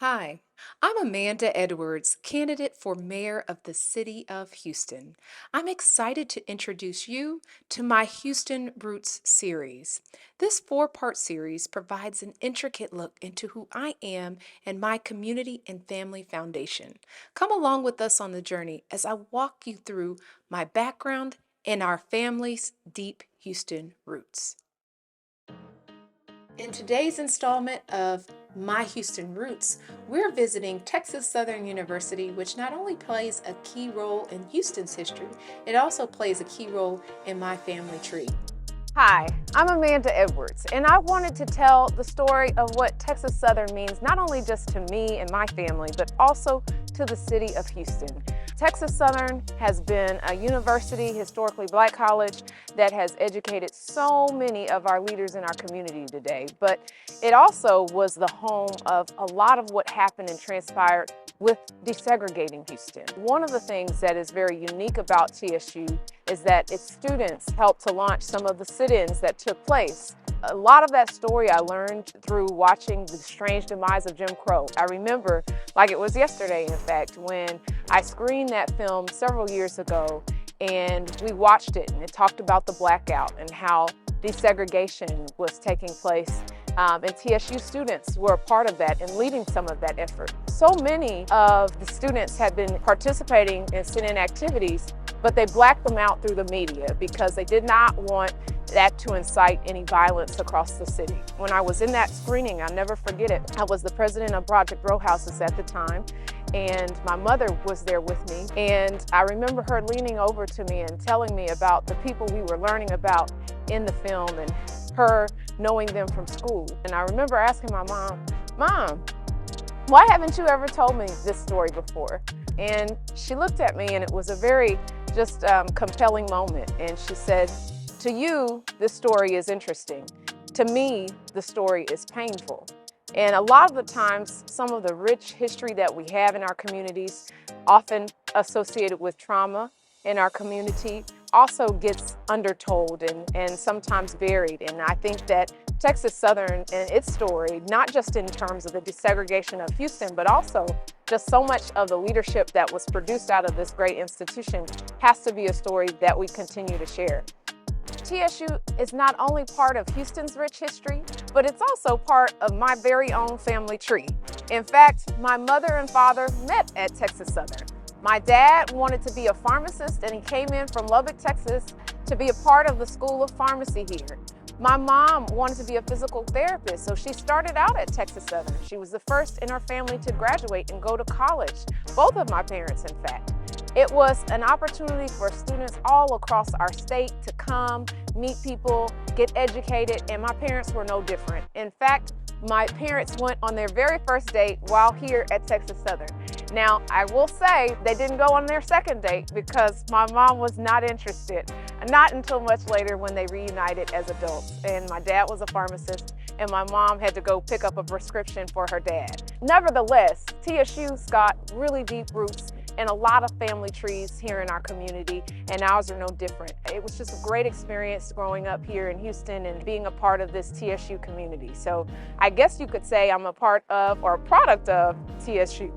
Hi, I'm Amanda Edwards, candidate for mayor of the city of Houston. I'm excited to introduce you to my Houston Roots series. This four-part series provides an intricate look into who I am and my community and family foundation. Come along with us on the journey as I walk you through my background and our family's deep Houston roots. In today's installment of My Houston Roots, we're visiting Texas Southern University, which not only plays a key role in Houston's history, it also plays a key role in my family tree. Hi, I'm Amanda Edwards, and I wanted to tell the story of what Texas Southern means not only just to me and my family, but also to the city of Houston. Texas Southern has been a university, historically black college, that has educated so many of our leaders in our community today, but it also was the home of a lot of what happened and transpired with desegregating Houston. One of the things that is very unique about TSU is that its students helped to launch some of the sit-ins that took place. A lot of that story I learned through watching the strange demise of Jim Crow. I remember, like it was yesterday, in fact, when I screened that film several years ago and we watched it, and it talked about the blackout and how desegregation was taking place. And TSU students were a part of that and leading some of that effort. So many of the students had been participating in sit-in activities, but they blacked them out through the media because they did not want that to incite any violence across the city. When I was in that screening, I'll never forget it. I was the president of Project Row Houses at the time, and my mother was there with me. And I remember her leaning over to me and telling me about the people we were learning about in the film and her knowing them from school. And I remember asking my Mom, why haven't you ever told me this story before? And she looked at me, and it was a very compelling moment. And she said, to you, this story is interesting. To me, the story is painful. And a lot of the times, some of the rich history that we have in our communities, often associated with trauma in our community, also gets undertold and sometimes buried. And I think that Texas Southern and its story, not just in terms of the desegregation of Houston, but also just so much of the leadership that was produced out of this great institution, has to be a story that we continue to share. TSU is not only part of Houston's rich history, but it's also part of my very own family tree. In fact, my mother and father met at Texas Southern. My dad wanted to be a pharmacist, and he came in from Lubbock, Texas, to be a part of the School of Pharmacy here. My mom wanted to be a physical therapist, so she started out at Texas Southern. She was the first in her family to graduate and go to college, both of my parents, in fact. It was an opportunity for students all across our state to come, meet people, get educated, and my parents were no different. In fact, my parents went on their very first date while here at Texas Southern. Now, I will say they didn't go on their second date because my mom was not interested, not until much later when they reunited as adults. And my dad was a pharmacist, and my mom had to go pick up a prescription for her dad. Nevertheless, TSU's got really deep roots and a lot of family trees here in our community, and ours are no different. It was just a great experience growing up here in Houston and being a part of this TSU community. So I guess you could say I'm a part of or a product of TSU.